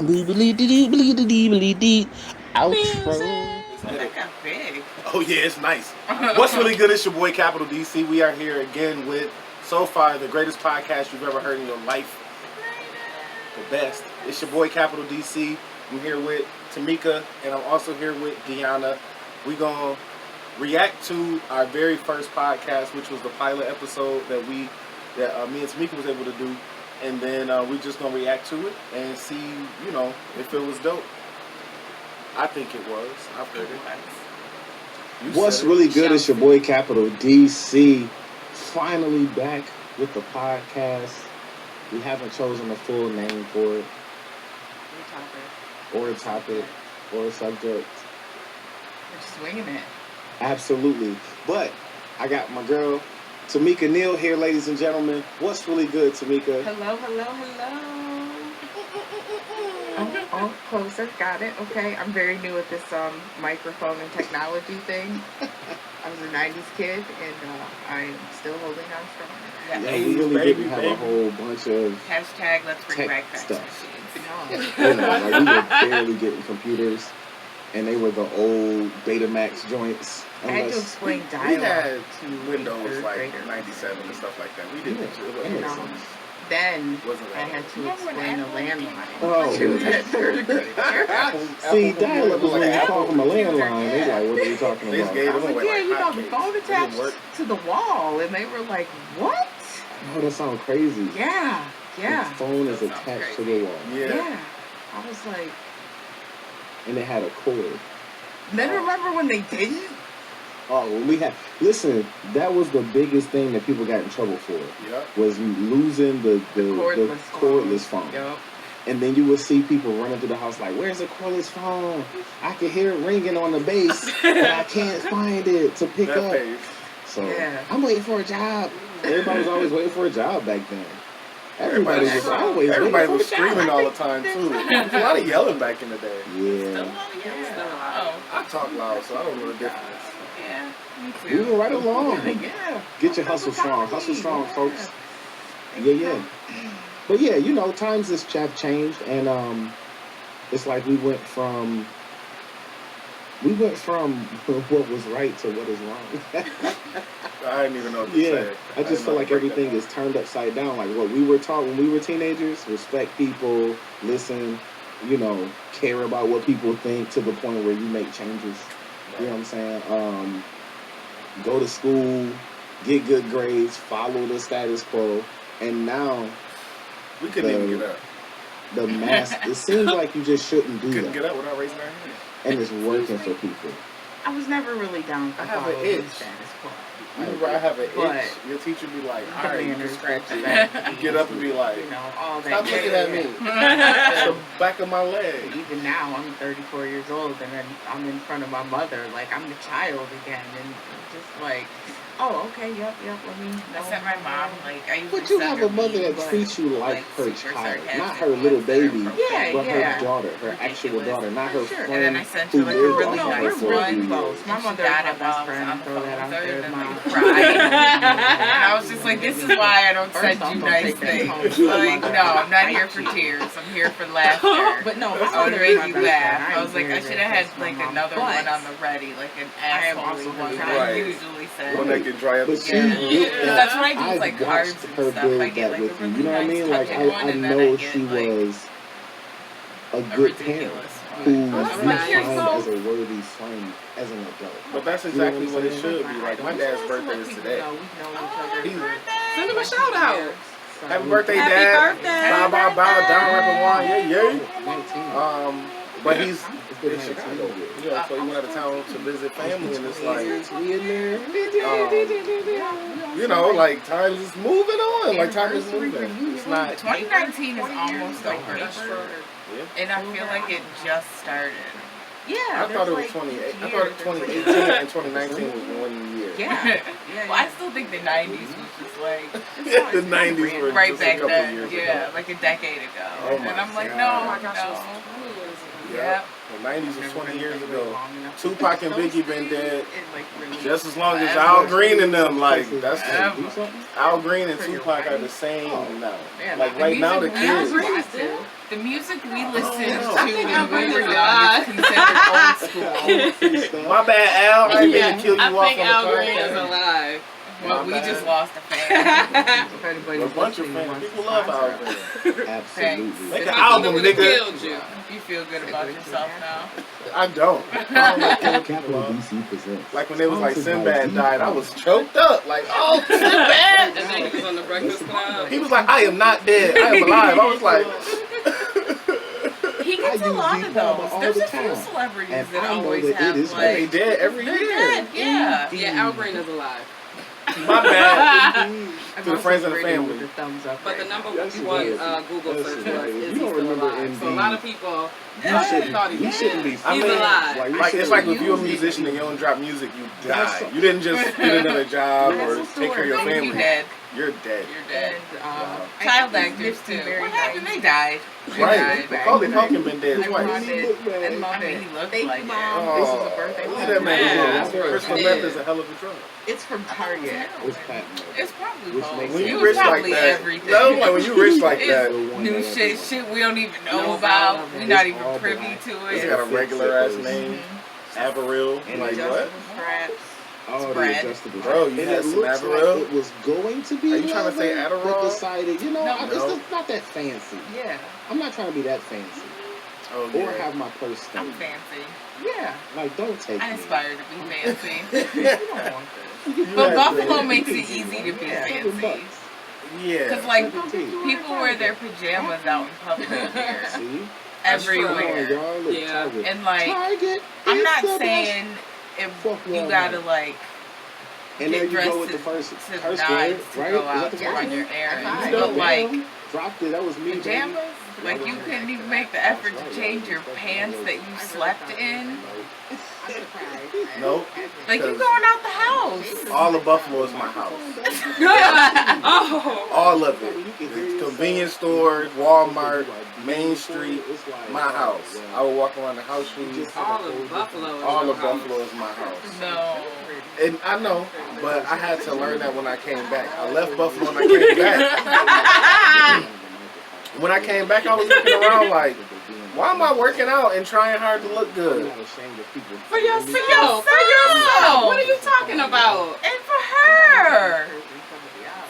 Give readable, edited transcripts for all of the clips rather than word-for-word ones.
Outro. Oh, that got big. Oh yeah, it's nice. What's really good? It's your boy Capital DC. We are here again with so far the greatest podcast you've ever heard in your life. The best. It's your boy Capital DC. I'm here with Tamika, and I'm also here with Deanna. We gonna react to our very first podcast, which was the pilot episode that me and Tamika was able to do, and then we just gonna react to it and see, if it was dope. I think it was. I've heard it. What's really good is your boy Capital DC. Finally back with the podcast. We haven't chosen a full name for it. Or a topic. Or a subject. We're just winging it. Absolutely. But I got my girl, Tamika Neal here, ladies and gentlemen. What's really good, Tamika? Hello. Oh, closer. Got it. Okay. I'm very new at this microphone and technology thing. I was a 90s kid, and I'm still holding on strong. Yeah, we really didn't have a whole bunch of Hashtag let's bring back fax stuff. machines. We were barely getting computers, and they were the old Betamax joints. I had to explain We dialogue had to Windows third like graders. 97 and stuff like that. We didn't. Then Wasn't I had to explain a landline. Oh. To that third grader. See, dial-up was when you call from a landline. They like, what are you talking They just about? gave I was them like, away yeah, like the hotcakes. phone It didn't attached work. to the wall. And they were like, what? Oh, that sounds crazy. Yeah. The phone is That sounds attached to crazy. the wall. Yeah. I was like, And it had a cord. then remember when they didn't? Oh, when we had... Listen, that was the biggest thing that people got in trouble for. Yep. Was you losing the cordless phone. Yep. And then you would see people running through the house like, where's the cordless phone? I can hear it ringing on the bass, but I can't find it to pick That up. page. So, Yeah. I'm waiting for a job. Everybody was always waiting for a job back then. Everybody was always Everybody waiting was for a job. screaming all the time too. There was a lot of yelling back in the day. Yeah. I talk loud, so I don't know the difference. Yeah. Me too. Moving right along. Yeah. Get your hustle strong. Hustle strong, folks. Yeah. But yeah, times have changed, and it's like we went from what was right to what is wrong. I didn't even know what to say. I just feel like everything is turned upside down. Like what we were taught when we were teenagers: respect people, listen, care about what people think to the point where you make changes. You know what I'm saying? Go to school, get good grades, follow the status quo, and now We couldn't even get up. the mass. It seems like you just shouldn't do Couldn't that, get up without raising our hand. and it's working for people. I was never really down for I have an following itch. status quo. Whenever I have an But- itch, your teacher be like, The all right, you manners, can scratch the it. back, Get up and be like, all that. stop looking at me. Yeah. It's the back of my leg. Even now, I'm 34 years old, and then I'm in front of my mother, like I'm the child again, and just like, oh, okay, yep, let me. I sent my mom, like, I usually But you send have her a mother that memes, treats you like her super child, sarcastic not her ones little that are baby, Yeah, but yeah. her daughter, her actual Ridiculous. daughter, not her Sure. friend. And then I sent who her, like, a lived really off of her nice for a one. few close. years. My And she mother is got my it best while I was friend. on the Throw phone that out with her, there, and then mom. like cried. And I was just like, this is why I don't First send off, you don't nice take that things. home. Like, no, I'm not here for tears. I'm here for laughter. But no, my I would mother is make my you best laugh. friend. I was like, I should have had like another one on the ready, like an I am asshole also one her that child. I usually send. One that can dry up But the she Yeah. built Because that. that's what I do with, I've like, watched cards and her stuff. build I get, that like, with a you. really You know what I nice mean? Like touching one, I and then know I get, she like, was a a good parent ridiculous who one. was I was defined like, you're so as a worthy friend as an adult. But that's You know exactly what what I'm it saying? should be. Like, my dad's birthday is today. He's- Send him a shout out. Happy birthday, Happy Dad. birthday. Bow, bow, bow, down, rapping one, yeah. 19. But he's It's been in 19 Chicago. years. Yeah, so he went out of town to visit family, and it's like, We in there. like times is moving on. Like time is moving. It's not. 2019 is almost over. Yeah. And I feel like it just started. Yeah. I thought it was 28. I thought 2018 and 2019 was 1 year. Yeah. Well, I still think the 90s was just like Yeah, the 90s were right just a back couple then. years Yeah, ago. like a decade ago. Oh my and I'm like, God. no. Yeah. The 90s was 20 years ago. Tupac and Biggie been dead just as long as Al Green and them. Like that's Do something? Al Green and Tupac are the same now. Like right now, the Al kids. Green too. The music we listened Oh, to no. when we were young is considered old school. My bad, Al. I didn't mean to kill you I off think on Al the Green is podcast. alive. Well, we bad. just lost a fan. If anybody's A bunch of listening, fans. wants People to love sponsor Al us. Green. Absolutely. Make an My album, mother would've nigga. killed you. You feel good about yourself now? I don't. I don't like killing people Capital off. DC presents. Like when it was like Sponsored by Sinbad died, I Deepal. was choked up. Like, oh, And Sinbad! then he was on the Breakfast Club. He was like, I am not dead. I am alive. I was like, He gets I a use lot Deep of Purple those. all There's the a few time. celebrities And that I know always that it have is they like. dead every They're year. dead, yeah. Yeah, Al Green is alive. My bad. I'm To the also friends and the grading family. with the thumbs up But the right now. number Yes, it one is. Google Yes, search it was, is. is You he don't still remember alive? So a MD. lot of people You thought shouldn't. he You shouldn't be. I He's mean, alive. Like, you Like, it's shouldn't like be if you're a using musician it. and you don't drop music, you That's die. so- You didn't just get another job That's or the take care of your story. family. You dead. You're dead. You're dead. And, Wow. Child I actors think too. it's very What happened? nice. They died. They Right. died. Macaulay Culkin been dead I twice. loved it. I I loved mean, it. he looked Thank like you, it. Mom. Oh, This is a birthday look present. at that man. Yeah. That's crystal Yeah. meth is a hell of a drug. It's from Target. It's patent. It's probably Which both. makes When sense. you It was rich like probably that, everything. no, like when you rich like It's that, new shit we don't even know No about. doubt. We're not It's even all privy black. to it's it. got a regular ass name, Averill. And Like Adjustable what? straps. Oh, the Bread. adjustable. Bro, you and had it some looks Adderall? like it was going to be Are you trying to say leather, Adderall? but decided, you know, No. it's No. just not that fancy. Yeah. I'm not trying to be that fancy. Oh Or yeah. have my purse I'm stained. fancy. Yeah. Like, don't take I me. aspire to be fancy. You don't want this. You But had Buffalo to- makes it easy to be Yeah. $7 fancy. bucks. Yeah. Because, like, 17. people wear their pajamas out in public here. See? That's true. Come on, Everywhere. y'all. Look, Yeah. Target. And, like, Target I'm is not the best. saying if Fuck you Walmart. gotta, like, And get there you dressed go with to, the first to first nines word, to right? go Is out that the to first run one? your errands. High. But, like, Dropped it. That was me. baby. pajamas, like, you couldn't even make the effort to change your pants that you slept in. I'm surprised. Nope. Like, you going out the house. All of Buffalo is my house. Oh. All of it. The convenience store, Walmart, Main Street, my house. I would walk around the house streets. All of Buffalo is All your of house. Buffalo is my house. No. And I know, but I had to learn that when I came back. I left Buffalo and I came back. When I came back, I was looking around like, why am I working out and trying hard to look good? For yourself. For yourself. What are you talking about? And for her.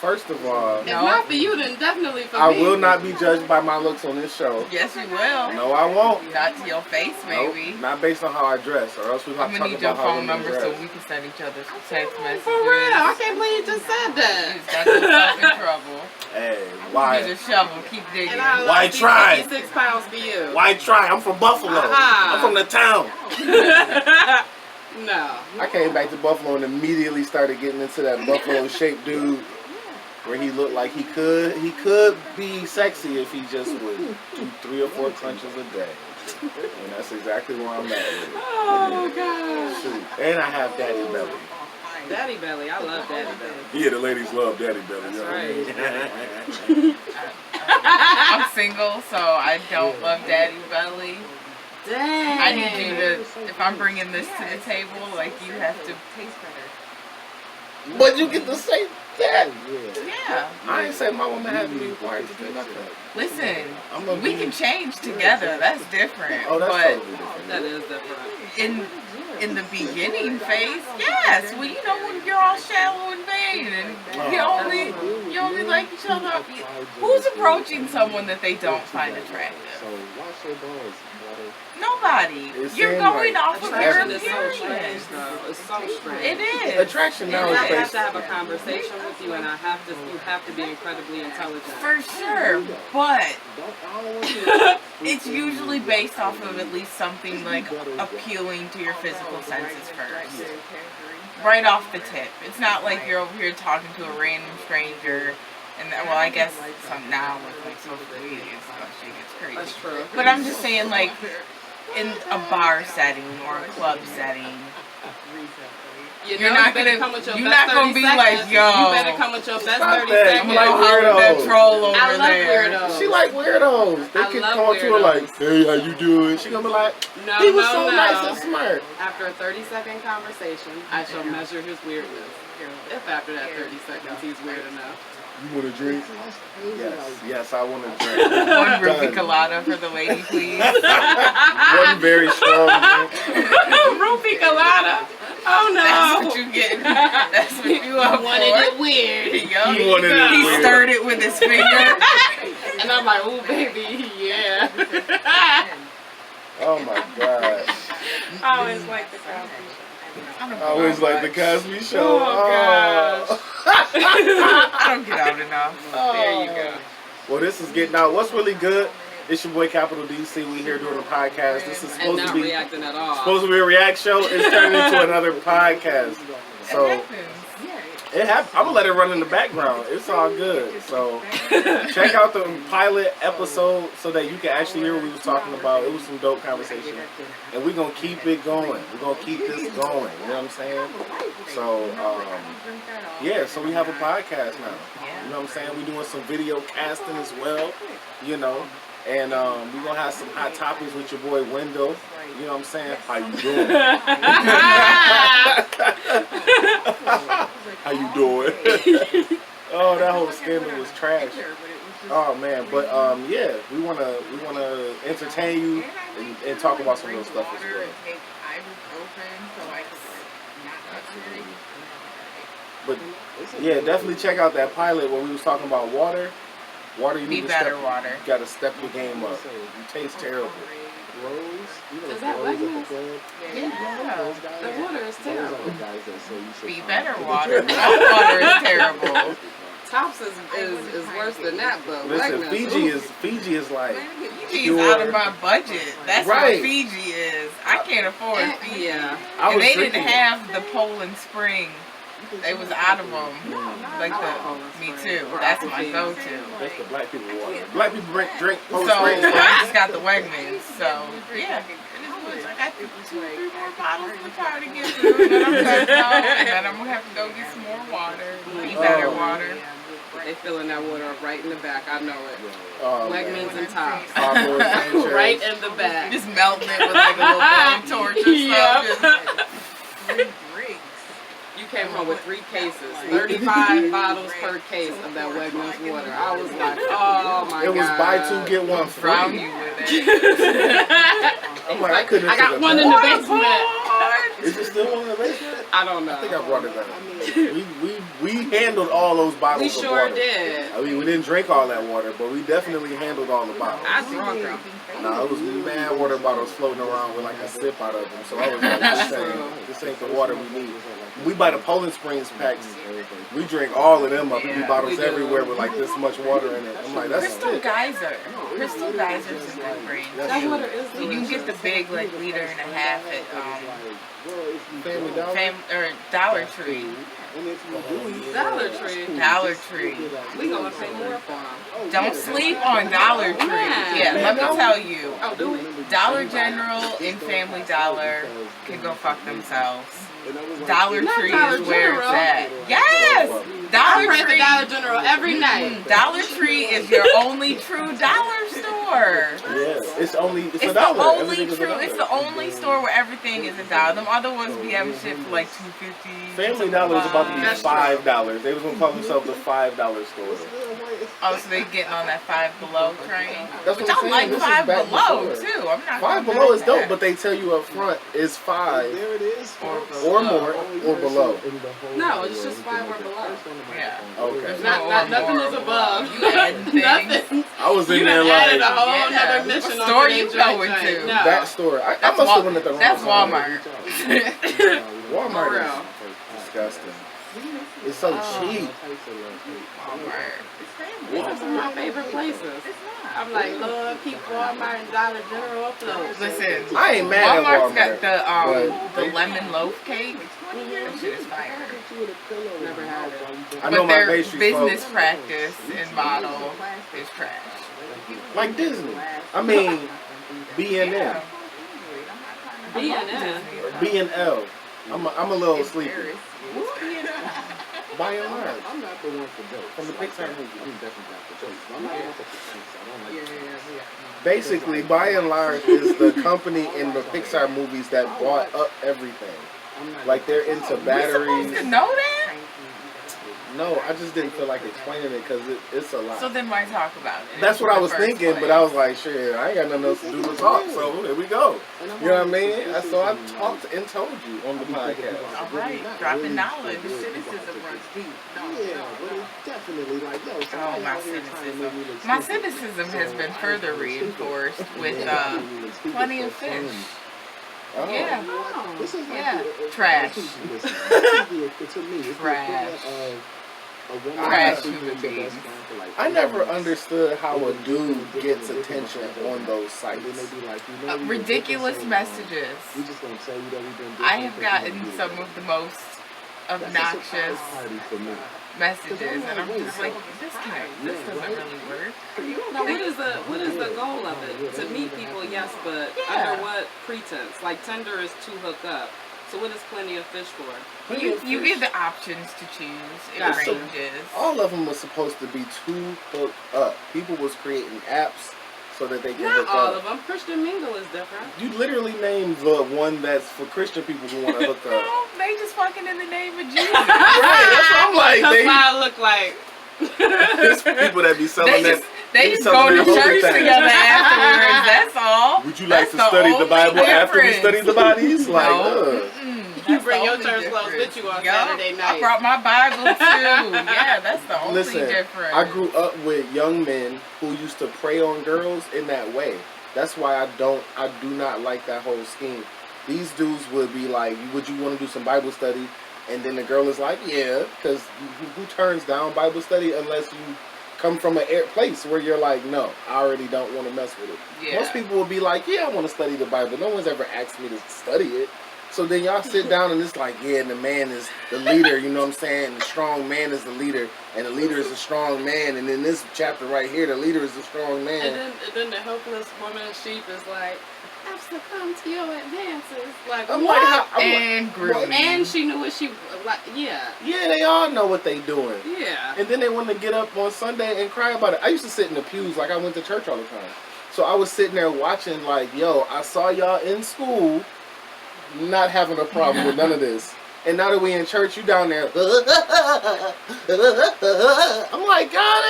First of all, If not for you, then definitely for I me. will not be judged by my looks on this show. Yes, you will. No, I won't. Not to your face, Nope, maybe. not based on how I dress, or else we'll have I'm to gonna talk need your about how phone women number so dress. we can send each other some text messages. For real. I can't believe you just said You that. just got yourself in trouble. Hey, Use why? a shovel, keep digging. And I Why lost try? 56 pounds for you. Why try? I'm from Buffalo. Uh-huh. I'm from the town. No. I came back to Buffalo and immediately started getting into that Buffalo shaped dude, where he looked like he could be sexy if he just would do 3 or 4 crunches a day. And that's exactly where I'm at with it. Oh, God. Shoot. And I have daddy belly. Daddy belly. I love daddy belly. Yeah, the ladies love daddy belly. That's right. I'm single, so I don't love daddy belly. Dang. I need you to, if I'm bringing this to the table, like you have to taste better. But you get to say that. Yeah. I ain't say my woman had to be required to do nothing. Listen, I'm gonna we be- can change together. That's different. Oh, that's but totally different. That is different. in the beginning phase, yes. Well, you know when you're all shallow and vain, and you only like each other. Who's approaching someone that they don't find attractive? So wash your balls, brother. Nobody. It You're seems going like off of your Attraction is so strange, appearance. though. It's so strange. It is. Attraction now And is I have based. to have a conversation with you, and you have to be incredibly intelligent. For sure, but I don't want you. it's usually based off of at least something like appealing to your physical senses first. Right off the tip. It's not like you're over here talking to a random stranger. And well, I guess some now with like social media and stuff, shit gets crazy. That's true. But I'm just saying, like, in a bar setting or a club setting, You're not better gonna- come with your you're best not gonna 30 be seconds. like, yo. You better come with your best Stop 30 that. seconds. You like holler that weirdos. troll over I love there. weirdos. She like weirdos. They I can love come up to her weirdos. like, hey, how you doing? She gonna be like, No, he was no, so no. nice and smart. After a 30-second conversation, I shall measure his weirdness. If after that 30 seconds he's weird enough. You want a drink? Yes, I want a drink. One Ruby Colada for the lady, please. One very strong drink. Ruby Colada. Oh no. That's what you get. That's what you up wanted for. it weird. Yup. He wanted it He weird. stirred it with his finger. And I'm like, ooh, baby, yeah. Oh my god. I always like the Cosby I always like the Cosby Show. Oh, I don't get out enough. Oh. There you go. Well, this is getting out. What's really good? It's your boy Capital DC. We here doing a podcast. This is And supposed to not be reacting at all. supposed to be a react show. It's turned into another podcast. So It happens. it I'm gonna let it run in the background. It's all good. So check out the pilot episode so that you can actually hear what we was talking about. It was some dope conversation, and we're gonna keep it going. We're gonna keep this going. You know what I'm saying? So yeah. So we have a podcast now. You know what I'm saying? We're doing some video casting as well. You know. And we're going to have some hot topics with your boy Wendell. You know what I'm saying? How you doing? How you doing? Oh, that whole scandal was trash. Oh man, but yeah, we wanna entertain you and talk about some real stuff as well. But yeah, definitely check out that pilot where we was talking about water. Water, you Be need to better, step, water. You gotta step your game up. You taste terrible. Is that Wegmans? Yeah. The water is terrible. Be better, water. All water is terrible. Tops is worse than that, but Listen, Wegmans, Fiji is like Fiji's pure. out of my budget. That's Right. what Fiji is. I can't afford Fiji. yeah. I And was they drinking didn't it. have the Poland Spring. They was out of them. Like me too. That's my go-to. That's the black people water. Black people drink So Post Springs. I just got the Wegmans. So yeah. I got 2-3 more bottles in the car to get through, and then I'm done now, and then I'm gonna have to go get some more water. Be better water. They filling that water up right in the back. I know it. Oh, Wegmans and Tops. Popcorn, Right in the back. Just melting it with like a little blow torch or something. Yep. You came home with 3 cases, 35 bottles per case of that Wegmans water. I was like, oh my god. It was buy 2 get 1 free. Drown you with it. I'm like, I couldn't. I got one in the basement. Is it still one in the basement? I don't know. I think I brought it down. We handled all those bottles We of sure water. did. I mean, we didn't drink all that water, but we definitely handled all the bottles. I drunk them. Nah, it was mad water bottles floating around with like a sip out of them. So I was like, this ain't the water we need. We buy the Poland Springs packs. We drink all of them up. Yeah, bottles we do. everywhere with like this much water in it. I'm like, that's Crystal it. Geyser. Crystal Geyser's a good brand. That water is You can get the big like liter and a half at Family Dollar. Dollar Tree. Dollar Tree. Dollar Tree. We gonna pay more for them. Don't sleep on Dollar Tree. Yeah, let me tell you. Oh, do we? Dollar General and Family Dollar can go fuck themselves. Dollar Not Tree Dollar is where General. it's at. Yes! I Dollar pray at the Tree. Dollar General every night. Dollar Tree is your only true dollar store. Yeah, it's only it's a It's the dollar. only Everything is a true. dollar. It's the only store where everything is a dollar. Them other ones be having shit for like $2.50. Family Dollar was about to be That's true. $5. They was gonna call themselves the $5 store. Oh, so they getting on that Five Below train. That's Which what I'm I like saying. This is Five back Below before. too. I'm not. Five gonna Below knock is dope, that. but they tell you up front is 5 There it is. or more or below. No, it's just 5 or below. Yeah. Okay. There's Not no nothing more is or above. below. You adding things. Nothing. I was in You there done added a like whole Yeah. nother mission What on store today's you going joint. to? No. that store. I That's must have went at the wrong That's side. Walmart. Walmart For is real. disgusting. It's so cheap. These are some of my favorite places. I'm like, Lord, keep Walmart and Dollar General afloat. Listen, I ain't mad at Walmart's Walmart. got the lemon loaf cake. That shit is fire. Never had it. I know But my their pastry business folks. practice and model is trash. Like Disney. I mean, B&M. Yeah. B&M. B&L. I'm a little sleepy. By and large. I'm not the one for jokes. From the Pixar movie. I'm definitely not for jokes. I'm not one for complaints. I don't like Basically, by and large, is the company in the Pixar movies that bought up everything. Like they're into We supposed batteries. to know that? No, I just didn't feel like explaining it because it's a lot. So then why talk about it? That's what I was in the first thinking, but place? I was like, shit, I ain't got nothing else to do but talk, so here we go. You know what I mean? So I talked and told you on the podcast. All right, dropping knowledge. The cynicism runs deep. No, Yeah, no, but no. it's definitely like, yo, Oh, somebody my out here trying to cynicism. make me look My stupid. cynicism has So been I further ain't gonna look reinforced stupid. with And then make me look stupid plenty for of fish. fun. Oh. Yeah. Oh. This is like Yeah. the- Trash. listen, this is the- to me, it's Trash. the equivalent of a woman Trash sleeping human with your beings. best friend for like I 3 never months. understood how a And then dude gets attention on those And sites. then they be like, you know, we've been Ridiculous dating so long. messages. We just gonna tell you that we've been I dating have for gotten 2 years. some of the most That's a obnoxious surprise party for me. messages, and I'm Wait, just so- like, this doesn't really work. Now, what is the goal of it? To meet people, yes, but Yeah. under what pretense? Like Tinder is to hook up. So what is plenty of fish for? You get the options to choose. It Gotcha. ranges. All of them was supposed to be to hook up. People was creating apps so that they can Not hook all up. of them. Christian Mingle is different. You literally named the one that's for Christian people who want to hook up. No, they just fucking in the name of Jesus. Right, that's what I'm like. That's They, what I look like. there's people that be selling They that. just, they They just go to selling their church holy thing. together afterwards. That's all. Would you like That's to study the only Bible after we difference. study the bodies? Like, No. You That's bring the your only church clothes difference. with you on Yup. Saturday I night. brought my Bible too. Yeah, that's the only Listen, difference. I grew up with young men who used to prey on girls in that way. That's why I do not like that whole scheme. These dudes would be like, would you want to do some Bible study? And then the girl is like, yeah, because who turns down Bible study unless you come from a place where you're like, no, I already don't want to mess with it. Yeah. Most people will be like, yeah, I want to study the Bible. No one's ever asked me to study it. So then y'all sit down and it's like, yeah, and the man is the leader, you know what I'm saying? The strong man is the leader, and the leader is a strong man. And in this chapter right here, the leader is a strong man. And then the helpless woman and sheep is like, I've succumbed to your advances. Like, I'm what? like, how, I'm like, And grooming. And she knew what she, like, yeah. yeah, they all know what they doing. Yeah. And then they want to get up on Sunday and cry about it. I used to sit in the pews like I went to church all the time. So I was sitting there watching like, yo, I saw y'all in school not having a problem with none of this. And now that we in church, you down there. I'm like, God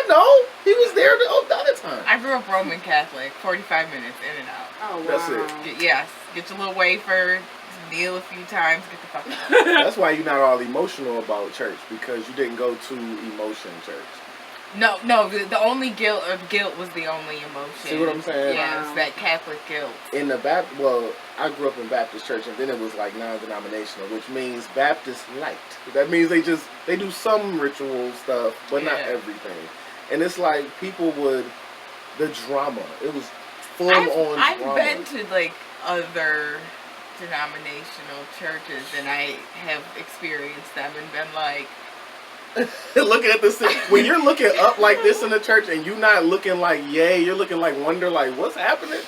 no. He was there the other time. I grew up Roman Catholic, 45 minutes in and out. Oh, wow. That's it. Yes, get your little wafer, kneel a few times, get the fuck out. That's why you're not all emotional about church, because you didn't go to emotion church. No, the only guilt was the only emotion. See what I'm saying? Yes, Wow. that Catholic guilt. In the I grew up in Baptist church, and then it was like non-denominational, which means Baptist light. That means they do some ritual stuff, but not Yeah. everything. And it's like the drama. It was full on I've drama. been to like other denominational churches, and I have experienced them and been like, Looking at this, when you're looking up like this in the church, and you're not looking like yay, you're looking like wonder, like what's happening?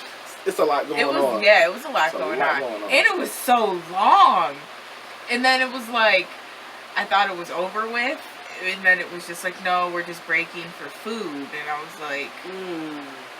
It's a lot going it was on. yeah, it was a lot, It's a going, lot on. going on. And it was so long. And then it was like, I thought it was over with, and then it was just like, no, we're just breaking for food, and I was like,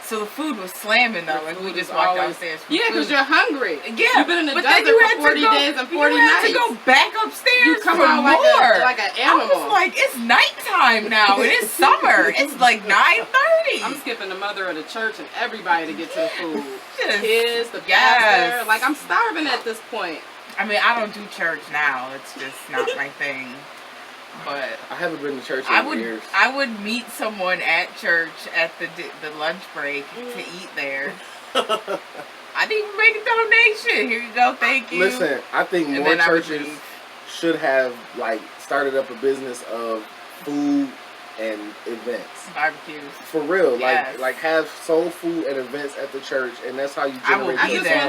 so the food was slamming though, The like we food just is walked always- downstairs for Yeah, because food. you're hungry. Yeah, You've been in the but then desert you for had to 40 go- days and 40 you nights. had to go back upstairs You come for out more. like an I animal. was like, it's nighttime now, and it's summer. It's like 9:30. I'm skipping the mother of the church and everybody to get to the food. Just- Kids, the Yes. pastor. Like, I'm starving at this point. I mean, I don't do church now. It's just not my thing. But I haven't been to church in I would years. meet someone at church at the lunch break to eat there. I didn't even make a donation. Here you go, thank you. Listen, I think And more then I would churches leave. should have like started up a business of food and events. Barbecues. For real, Yes. like have soul food and events at the church, and that's how you I will generate. I be just, there.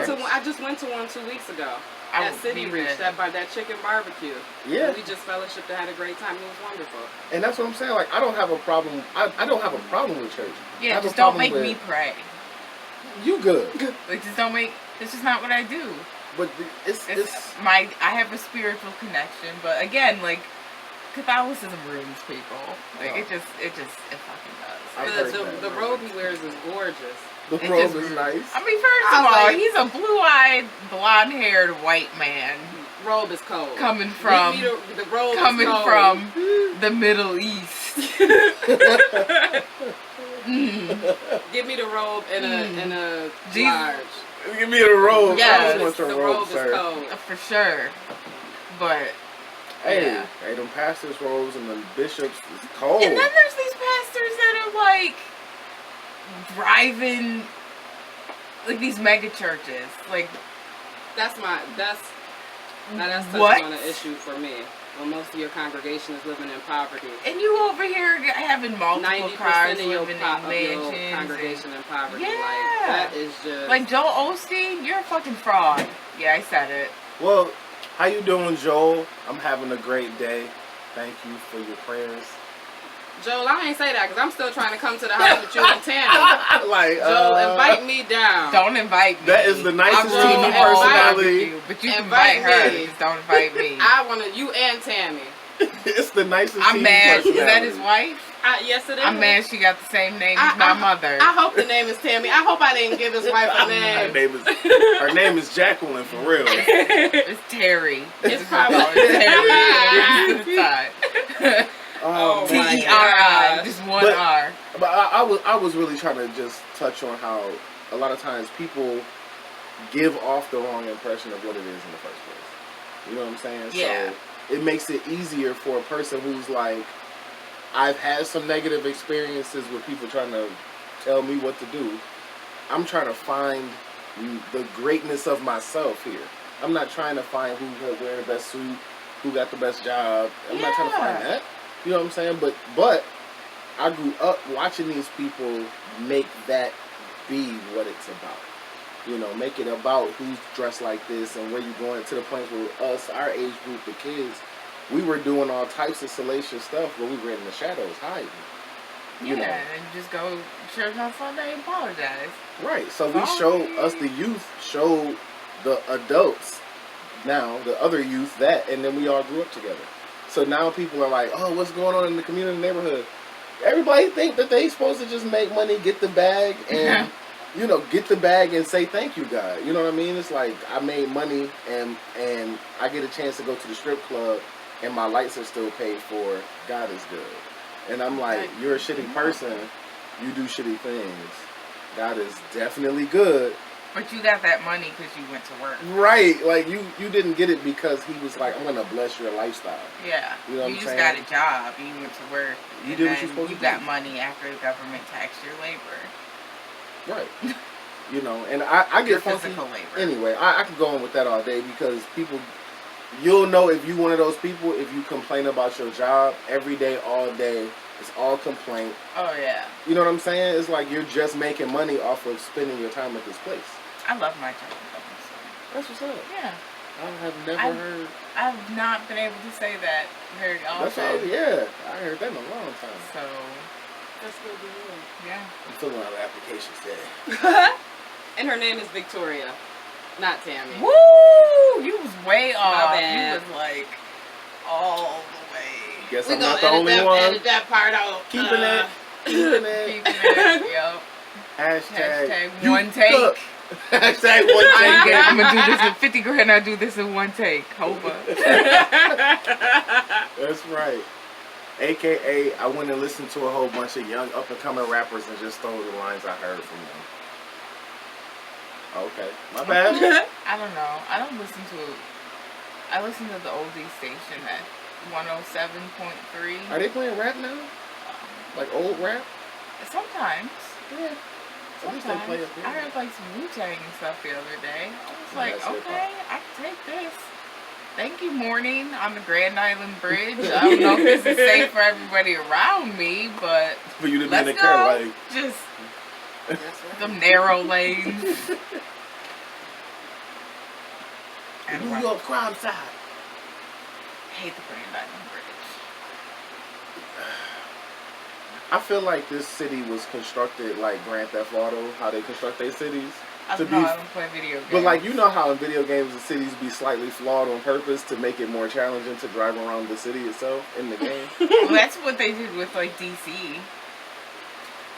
went to one 2 weeks ago. I At will City be Reach, there. that chicken barbecue. Yeah, And we just fellowshiped and had a great time. It was wonderful. and that's what I'm saying. Like I don't have a problem. I don't have a problem with church. I Yeah, have a just don't problem make with- me pray. You good, Like, just don't make. It's just not what I do. but it's I have a spiritual connection, but again, like, Catholicism ruins people. Like, Oh. it fucking does. I've But heard the, that. the robe he wears is gorgeous. the it robe just- is nice. I mean, first I of was all, like- he's a blue-eyed, blonde-haired white man. robe is cold. Coming from Give me the robe coming is cold. from the Middle East. Give me the robe and a Jesus. large. Give me the robe. Yes. I just want the your robe robe, is sir. cold. For sure. But Hey, yeah. hey, them pastors' robes and them bishops is cold. And then there's these pastors that are like driving like these mega churches. Like That's touching What? on an issue for me. When most of your congregation is living in poverty. and you over here having multiple 90% cars, of your, living in of your mansions. congregation in poverty. Yeah. Like, that is just... Like Joel Osteen, you're a fucking fraud. Yeah, I said it. Well, how you doing, Joel? I'm having a great day. Thank you for your prayers. Joel, I ain't say that because I'm still trying to come to the house with you and Tammy. Like, Joel, invite me down. Don't invite me. That is the nicest I'm TV doing all personality. barbecue, but you can Invite invite her. me. Just don't invite me. I want to, you and Tammy. It's the nicest I'm TV mad. Is that personality. his wife? Yes, it is. I'm mad she got the same name as my mother. I hope the name is Tammy. I hope I didn't give his wife a Her name. name is Jacqueline, for real. It's Terry. It's probably Terry. Oh, my man. T-E-R-I. Just one But- R. But I was really trying to just touch on how a lot of times people give off the wrong impression of what it is in the first place. You know what I'm saying? Yeah. So it makes it easier for a person who's like, I've had some negative experiences with people trying to tell me what to do. I'm trying to find the greatness of myself here. I'm not trying to find who's wearing the best suit, who got the best job. I'm not trying to find that. You know what I'm saying? But I grew up watching these people make that be what it's about. You know, make it about who's dressed like this and where you going, to the point where us, our age group, the kids, we were doing all types of salacious stuff, but we were in the shadows hiding. You know. And just go to church on Sunday and apologize. Right. So we show us, the youth, show the adults now, the other youth, that, and then we all grew up together. So now people are like, oh, what's going on in the community neighborhood? Everybody think that they supposed to just make money, get the bag, and you know, get the bag and say thank you, God. You know what I mean? It's like I made money and I get a chance to go to the strip club and my lights are still paid for. God is good. And I'm like, you're a shitty person. You do shitty things. God is definitely good. But you got that money because you went to work. Right. Like, you didn't get it because he was like, I'm going to bless your lifestyle. Yeah. You know what I'm just saying? got a job. You went to work. You and did what then you're supposed to You do. got money after the government taxed your labor. Right. You know, and I Your get funky. physical labor. Anyway, I could go on with that all day because people, you'll know if you one of those people, if you complain about your job every day, all day, it's all complaint. Oh, yeah. You know what I'm saying? It's like you're just making money off of spending your time at this place. I love my job. That's what's up. Yeah. I have never heard. I've not been able to say that very often. That's all, yeah. I heard that in a long time. So, That's good to hear. yeah. I'm filling out an application today. And her name is Victoria, not Tammy. Woo! You was way off. bad. You was like all the way. Guess We I'm gonna not the only edit one. that part out. Keeping it. Keeping it. Keeping it. Yep. Hashtag Hashtag one take. cook. Hashtag one take. I'm gonna do this with 50 grand. I do this in one take. Hoba. That's right. AKA, I went and listened to a whole bunch of young up and coming rappers and just stole the lines I heard from them. Okay, my bad. I don't know. I don't listen to. I listen to the oldie station at 107.3. Are they playing rap now? Like old rap? Sometimes. Yeah. At least they Sometimes. play it I heard like some Wu-Tang and stuff the other day. I was Yeah, like, that's hip-hop. okay, I can take this. Thank you, morning on the Grand Island Bridge. I don't know if this is safe for everybody around me, but For you to be in let's the go. car, like, Just That's right. some narrow lanes. And New right. York crime side. Hate the Grand Island Bridge. I feel like this city was constructed like Grand Theft Auto, how they construct their cities. I To don't know. be- I don't play video games. But like, you know how in video games the cities be slightly flawed on purpose to make it more challenging to drive around the city itself in the game? Well, that's what they did with like DC.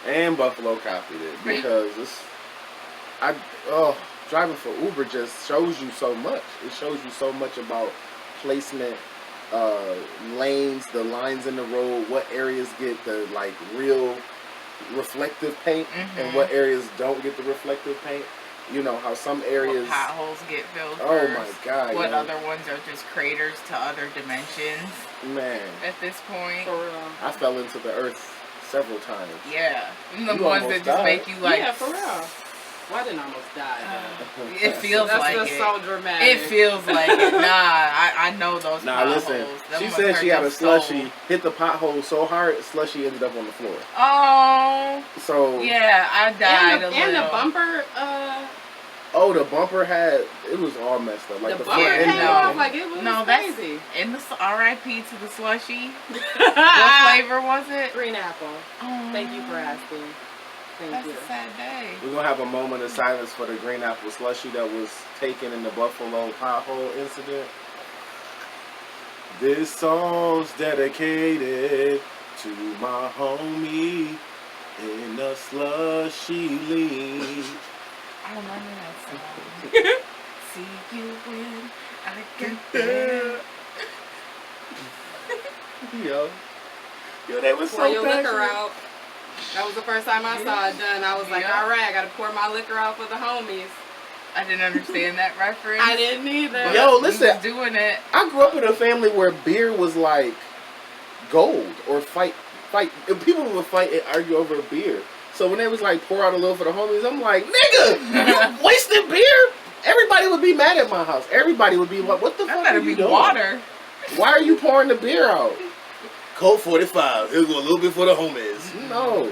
And Buffalo copied it because it's driving for Uber just shows you so much. It shows you so much about placement, lanes, the lines in the road, what areas get the like real reflective paint, and what areas don't get the reflective paint. You know how some areas what potholes get filled. Oh first, my God! What yo. other ones are just craters to other dimensions? Man, At this point, For real. I fell into the earth several times. yeah, and the You ones almost that just died. make you like. Yeah, for real. Well, I didn't almost die. It feels That's like just it. so dramatic. It feels like it. Nah, I know those Nah, potholes. listen. Them She must said hurt she had a your soul. slushy, hit the pothole so hard, slushy ended up on the floor. Oh, So yeah, I died and the a little. bumper, oh, the bumper had it was all messed up. Like the the bumper front end came no. off like it was No, that's crazy. in the R.I.P. to the slushy. What flavor was it? Green apple. Oh, Thank you for asking. Thank That's you. a sad day. We're gonna have a moment of silence for the green apple slushy that was taken in the Buffalo pothole incident. This song's dedicated to my homie in a slushy lean. I remember that song. See you when I get there. Yo, they was Pour your so liquor passionate. out. That was the first time I saw it done. I was like, Yeah. all right, I gotta pour my liquor out for the homies. I didn't understand that reference. I didn't either. Yo, He listen. was doing it. I grew up in a family where beer was like gold or fight. And people would fight and argue over beer. So when they was like pour out a little for the homies, I'm like, nigga, you wasting beer? Everybody would be mad at my house. Everybody would be like, what the That fuck better are you be doing? water. Why are you pouring the beer out? Colt 45. Here's a little bit for the homies. No,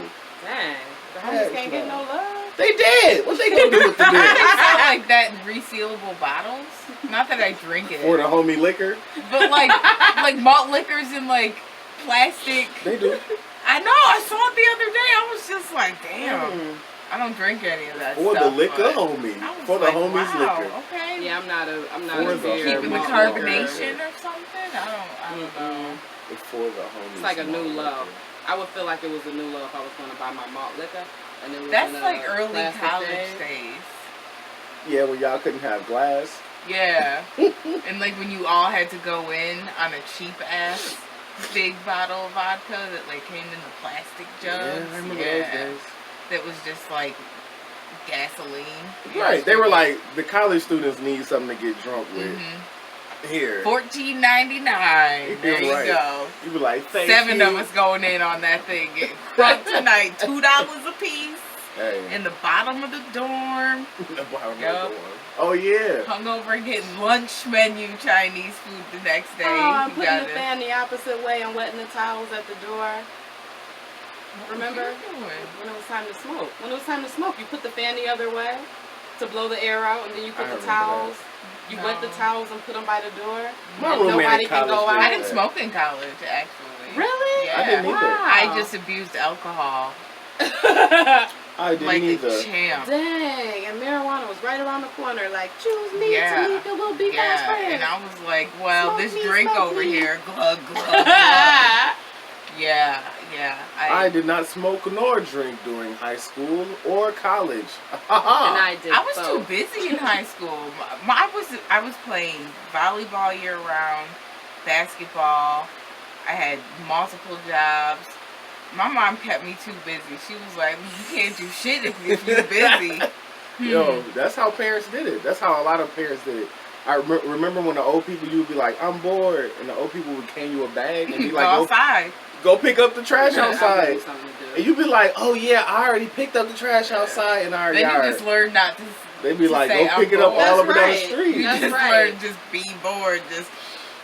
Dang. The Heck homies can't get no. no love. they did. What they gonna do with the They beer? sell like that in resealable bottles. Not that I drink it, For the homie liquor? but like malt liquors in like plastic. They do. I know. I saw it the other day. I was just like, damn. I don't drink any of that For stuff. the liquor but homie. I was For the like, homies wow, liquor. Okay. Yeah, I'm not For a the beer Keeping the malt carbonation or something. I don't know. For the homies. It's like a new malt love. liquor. I would feel like it was a new love if I was going to buy my malt liquor. And it was That's in a like early plastic college thing. days. Yeah, when y'all couldn't have glass. Yeah. And like when you all had to go in on a cheap ass big bottle of vodka that like came in the plastic jugs. Yeah, I remember those days. That was just like gasoline. Right, they were like, the college students need something to get drunk with. Here. $14.99. There you Right. go. You be like, thank Seven you. of us going in on that thing, getting crunk tonight. $2 a piece Hey. in the bottom of the dorm. Yup. Oh, yeah. Hungover and getting lunch menu Chinese food the next day. Oh, You putting gotta- the fan the opposite way and wetting the towels at the door. Remember? What you doing? When it was time to smoke. When it was time to smoke, you put the fan the other way to blow the air out, and then you put I the remember towels. that. You wet the No. towels and put them by the door. My And roommate nobody in can go college out. I did didn't that. smoke in college, actually. Really? Yeah. I didn't either. I just abused alcohol I didn't like either. a champ. Dang, and marijuana was right around the corner. Like, choose me Yeah. to meet your little big ass Yeah, friend. and I was like, well, Smoke this me, drink smoke over me. here, glug, glug, glug. Yeah. I did not smoke nor drink during high school or college. And I did I was too both. busy in high school. I was playing volleyball year round, basketball. I had multiple jobs. My mom kept me too busy. She was like, "You can't do shit if you're busy." Yo, that's how parents did it. That's how a lot of parents did it. I remember when the old people, you would be like, I'm bored. And the old people would can you a bag and be Go like, outside. go pick up the trash I'll give outside. you something to do. And you'd be like, oh yeah, I already picked up the trash outside in our Then yard. you just learn not to. They'd be to like, say, go "I'm pick it up bored." all That's over down the right. street. You That's just right. learn, just be bored. Just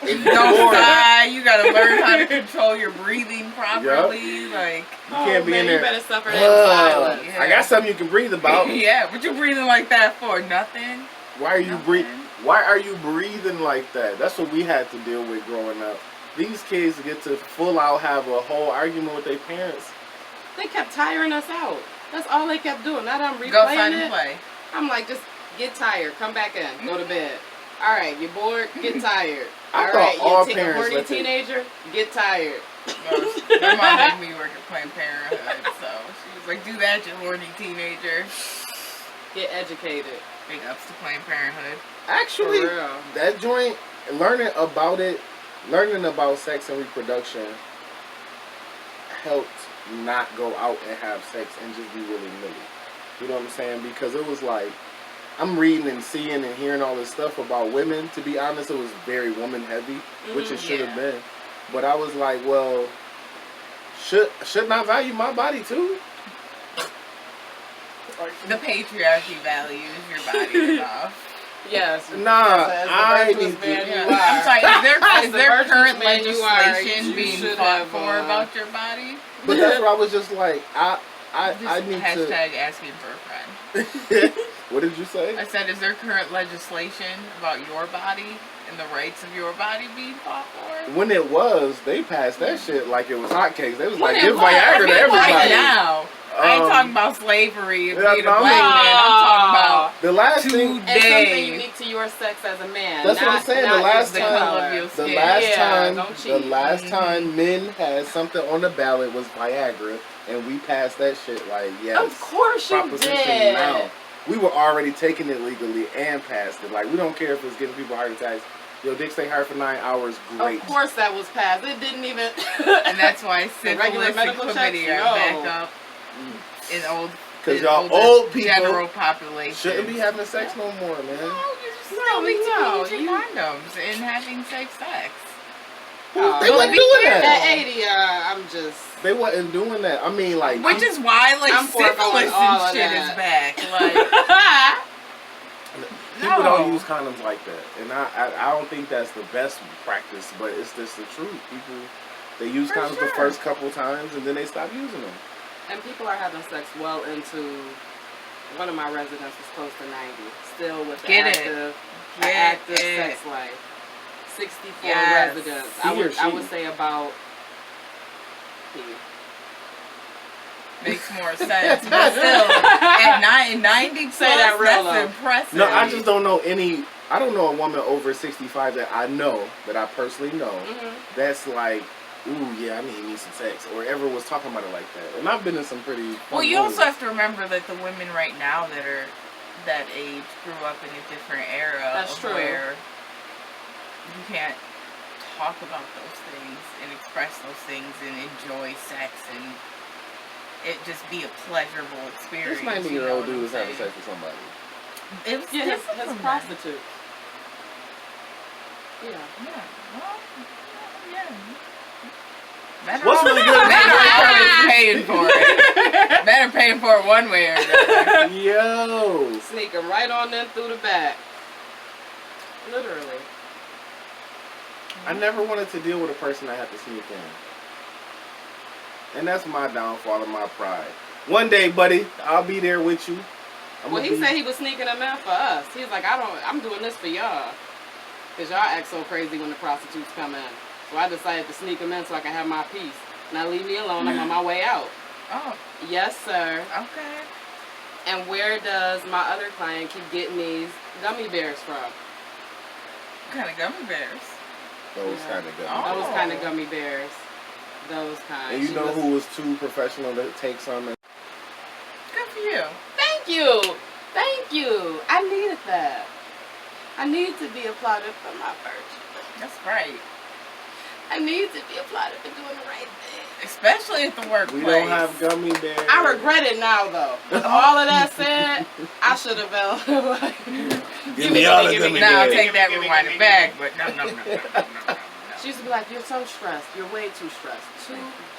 If you don't bored, sigh. You gotta learn how to control your breathing properly. Like, you can't be man, in there. You better suffer that in silence. Yeah. I got something you can breathe about. yeah, what you breathing like that for? Nothing. Why are you Nothing. breathing? Why are you breathing like that? That's what we had to deal with growing up. These kids get to full out have a whole argument with their parents. They kept tiring us out. That's all they kept doing. Now that I'm Go outside replaying and it, play. I'm like, just get tired. Come back in. Go to bed. All right, you're bored. Get tired. I All thought right, all you take a parents horny let their- teenager. Get tired. My mom made me work at Planned Parenthood, so she was like, "Do that, you horny teenager." Get educated. Big ups to Planned Parenthood. Actually, For real. that joint, learning about sex and reproduction helped not go out and have sex and just be willy-nilly. You know what I'm saying? Because it was like, I'm reading and seeing and hearing all this stuff about women. To be honest, it was very woman-heavy, which it should have been. But I was like, well, shouldn't I value my body too? The patriarchy values your body enough. Yes. Nah, As the I virtuous need to. man you Yeah. are. I'm sorry, As is the there virtuous current man you are, legislation you being should fought have, for about your body? But that's what I was just like, I Just need hashtag asking for a friend. to. What did you say? I said, is there current legislation about your body and the rights of your body being fought for? When it was, they passed that shit like it was hotcakes. They was When like, it give was, Viagra to I mean, everybody. Right now. I ain't Um, talking about slavery and yeah, being no, a I black mean- man. I'm talking The last about thing, And something today. unique to your sex as a man. That's what I'm not, saying, the not last the time- color. of your the skin. last Yeah, time, don't the cheat. last Mhm. time men had something on the ballot was Viagra, and we passed that shit like, yes. Of course you Proposition did. now. We were already taking it legally and passed it. Like, we don't care if it's giving people heart attacks. Yo, dick stay hard for 9 hours, great. Of course that was passed. It didn't even. And that's why The regular syphilis and medical chlamydia checks? are No. back up in old. Because in y'all older old people general population shouldn't be having sex no more, man. No, you just No, still need no, to be using you- condoms and having safe sex. They Well, wasn't be doing At that. 80, I'm just. They wasn't doing that. I mean, like, Which is why, like, I'm foregoing syphilis all of and shit that. is back. Like, people no. don't use condoms like that, and I don't think that's the best practice, but it's just the truth. People, they use For condoms the sure. first couple times, and then they stop using them. And people are having sex well into. One of my residents was close to 90, still with the Get it. active, Get active it. sex life. 64 Yes. residents. He or I she? would say about. Makes more sense. But still, at 90 plus, Say that real that's low. impressive. No, I just don't know any. I don't know a woman over 65 that I know, that I personally know, that's like, ooh, yeah, I need me some sex, or ever was talking about it like that. And I've been in some pretty. Well, fun you also movies. have to remember that the women right now that are that age grew up in a different era That's of true. where you can't talk about those things and express those things and enjoy sex and it just be a pleasurable experience. This 90-year-old dude was having sex with somebody. It was Yeah, different his from that. prostitute. Yeah. Yeah. Well, yeah. Better What's really good Men are about always paying for it. Men are paying for it one way or another. Yo. Sneaking right on in through the back. Literally. I never wanted to deal with a person I had to sneak in. And that's my downfall and my pride. One day, buddy, I'll be there with you. Well, he said he was sneaking them in for us. He's like, I'm doing this for y'all. Because y'all act so crazy when the prostitutes come in. So I decided to sneak them in so I can have my peace. Now leave me alone. I'm on my way out. Oh, Yes, sir. okay. And where does my other client keep getting these gummy bears from? What kind of gummy bears? Those Yeah. kind of guys. Oh. Those kind of gummy bears. Those kind. And you She know was- who was too professional to take some? And Good for you. Thank you. Thank you. I needed that. I need to be applauded for my virtue. That's right. I need to be applauded for doing the right thing. Especially at the workplace. we don't have gummy bears. I regret it now, though. With all of that said, I should have been like, Give me all the gummy Now I'll bears. take that, rewind it back, but no. She used to be like, you're so stressed. You're way too stressed. Too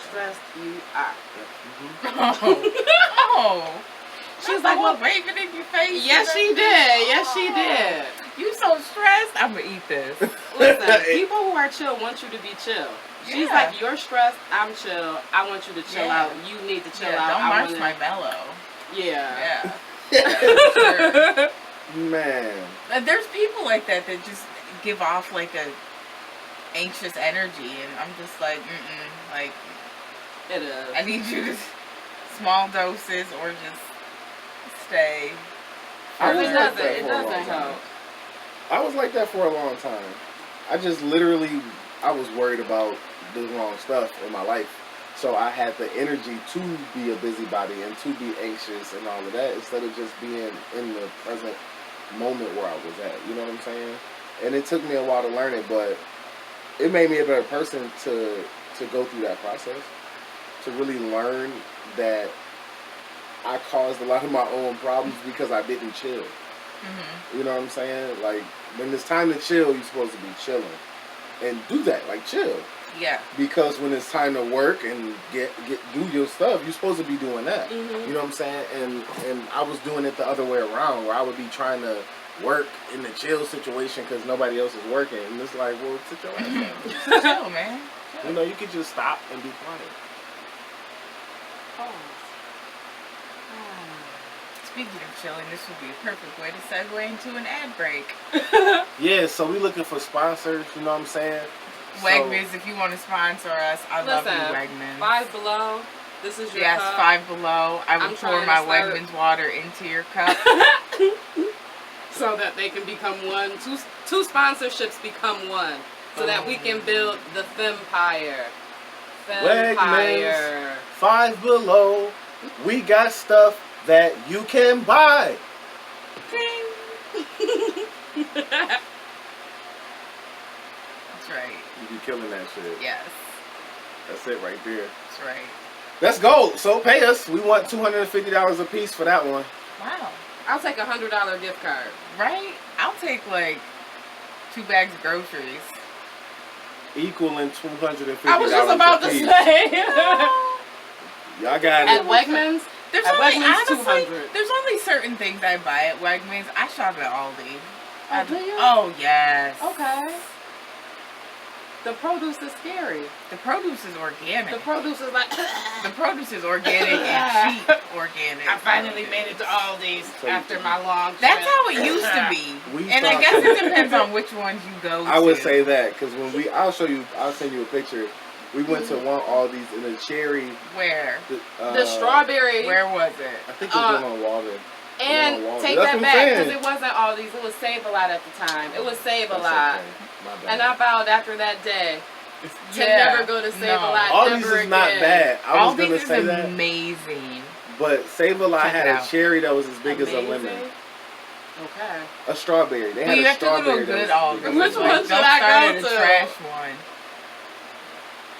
stressed you are. Oh. She was like, well, waving in your face. yes, she did. Yes, she did. You so stressed. I'm gonna eat this. Listen, people who are chill want you to be chill. She's Yeah. like, you're stressed. I'm chill. I want you to chill Yeah. out. You need to chill Yeah, out. don't I march wanna- my mellow. Yeah. Yeah. Man. There's people like that that just give off like a anxious energy, and I'm just like, like It is. I need you to small doses or just stay. I was It like doesn't. that It for a long doesn't time. help. I was like that for a long time. I just literally, I was worried about the wrong stuff in my life. So I had the energy to be a busybody and to be anxious and all of that instead of just being in the present moment where I was at. You know what I'm saying? And it took me a while to learn it, but it made me a better person to go through that process, to really learn that I caused a lot of my own problems because I didn't chill. Mm-hmm. You know what I'm saying? Like, when it's time to chill, you're supposed to be chilling. And do that, like, chill. Yeah. Because when it's time to work and get do your stuff, you're supposed to be doing that. Mhm. You know what I'm saying? And I was doing it the other way around, where I would be trying to work in the chill situation because nobody else is working. And it's like, well, sit your ass down. Chill, man. You know, you could just stop and be quiet. Pause. Speaking of chilling, this would be a perfect way to segue into an ad break. Yeah, so we looking for sponsors, you know what I'm saying? Wegmans, if you want to sponsor us, I love you, Listen, Wegmans. Five Below. This is your Yes, cup. Five Below. I will I'm pour trying my to start- Wegmans water into your cup. So that they can become one. Two sponsorships become one. So that we can build the Fempire. Fempire. Five Below. We got stuff that you can buy. That's right. You be killing that shit. Yes, That's it right there. that's right. Let's go. So pay us. We want $250 a piece for that one. Wow. I'll take a $100 gift card. Right? I'll take like 2 bags of groceries. Equaling $250 I was just about a to piece. say. Y'all got At it. Wegmans, There's At only Wegmans, honestly, 200. there's only certain things I buy at Wegmans. I shop at Aldi. Oh, do you? Oh yes. Okay. The produce is scary. The produce is organic. The produce is like. The produce is organic and cheap organic. I finally made it to Aldi's So- after my long trip. That's how it used to be. We And I thought guess so. it depends on which ones you go to. I would say that because when I'll send you a picture. We went to one Aldi's in a cherry. Where? The strawberry. Where was it? I think it was on Walden. And Walden. take That's that what I'm back because saying. it wasn't Aldi's. It was Save a Lot at the time. It was Save a That's Lot. okay. My bad. And I vowed after that day to Yeah. never go to Save No. a Lot Aldi's ever is not again. bad. I was Aldi's gonna is say that, amazing. but Save a Lot Check had it a out. cherry that was as big as a Amazing. lemon, Okay. a strawberry. They But had you a have to go to strawberry. a good that was as Aldi. big as Which a one lemon. Like, should don't I start go at a to? trash one.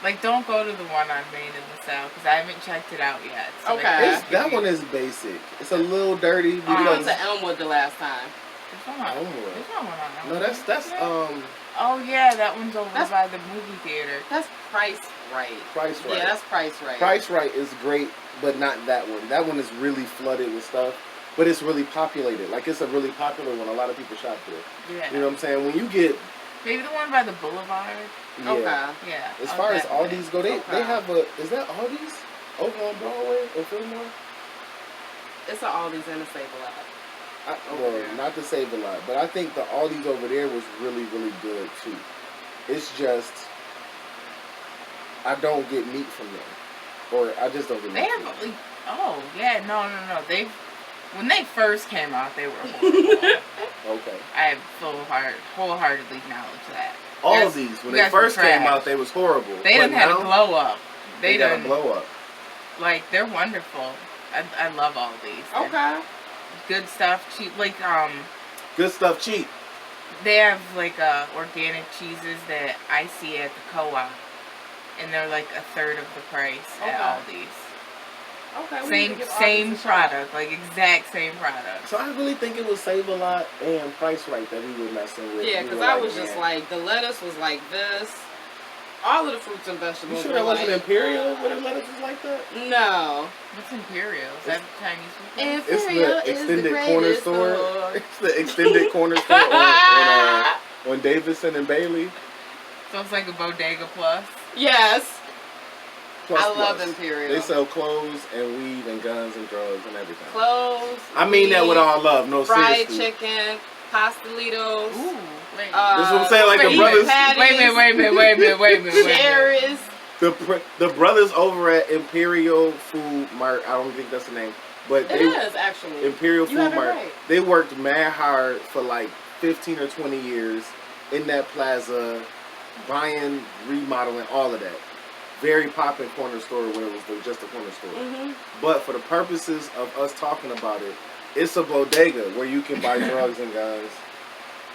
Like, don't go to the one on Main in the South because I haven't checked it out yet. So Okay. It's, that one is basic. It's a little dirty We went because to Elmwood the last time. There's one on. Elmwood. There's not one on. No, Elmwood. that's Yeah. Oh yeah, that one's over That's- by the movie theater. That's Price Right. Price Right. Yeah, that's Price Right. Price Right is great, but not that one. That one is really flooded with stuff, but it's really populated. Like, it's a really popular one. A lot of people shop there. Yeah. You know what I'm saying? When you get, Maybe the one by the Boulevard. yeah. Okay. Yeah. As oh, far as that way. Aldi's go, they Okay. have a, is that Aldi's over on Broadway or Fillmore? It's an Aldi's and a Save a Lot. Well, there. not to save a lot, but I think the Aldi's over there was really, really good too. It's just, I don't get meat from them. Or I just don't get They meat have. from them. Like, oh yeah, no. They, when they first came out, they were horrible. Okay. I wholeheartedly acknowledge that. Aldi's, when you they guys were first came trash. out, they was horrible. They But done had a now, glow up. They got a done blow up. like they're wonderful. I love all these. They're Okay. Good stuff, cheap. Like Good stuff, cheap. they have like organic cheeses that I see at the co-op, and they're like a third of the price at Okay. Aldi's. Okay. we need to give Aldi's Same a shot. product, like exact same product. So I really think it was Save a Lot and Price Right that we were messing with. Yeah, We because were I was just man. like, the lettuce was like this. All of the fruits and You vegetables sure were that wasn't like, Imperial where the lettuce was like that? No. What's Imperial? Is that Chinese food? It's Imperial the is extended the corner greatest store. store. It's the extended corner store on Davidson and Bailey. So it's like a Bodega Plus. Yes. Plus, I love plus. Imperial. They sell clothes and weed and guns and drugs and everything. Clothes. I mean that with meat, all love, no fried seriously. chicken, pastelitos. Ooh, wait. This is what I'm saying, like the beef brothers- patties, Wait a minute. cherries. The brothers over at Imperial Food Mart, I don't think that's the name, but It they is actually. Imperial You Food have it Mart. right. They worked mad hard for like 15 or 20 years in that plaza, buying, remodeling, all of that. very popping corner store when it was just a corner store. Mm-hmm. But for the purposes of us talking about it, it's a bodega where you can buy drugs and guns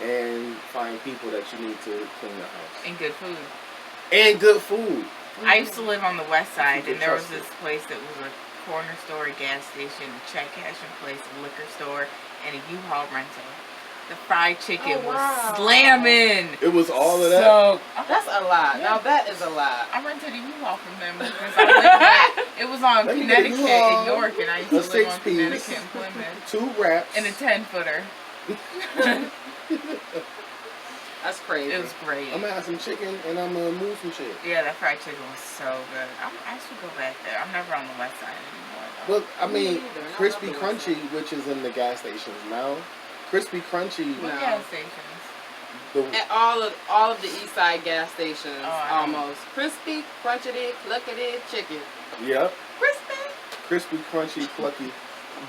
and find people that you need to clean the house. And good food. And good food. I used to live on the west side, You and can there was trust this place that was a corner store, a gas station, a check cashing place, a liquor store, and a U-Haul rental. The fried chicken Oh, wow. was slamming. It was all of that. So That's a lot. Yeah. Now that is a lot. I rented a U-Haul from them because I lived it was on Let me get a Connecticut U-Haul, in York, and I used a to live on 6-piece, Connecticut and Plymouth. 2 wraps. In a 10-footer. That's crazy. It was great. I'm gonna have some chicken and I'm gonna move some shit. Yeah, that fried chicken was so good. I should go back there. I'm never on the west side anymore, though. Well, I mean, Me neither. I Crispy love the Crunchy, West which is in the gas stations now. Crispy Crunchy, What No. gas stations? the At all of the East Side gas stations, Oh, I don't- almost crispy, crunchity, cluckity, chicken. yep, Crispy. Crispy Crunchy Clucky,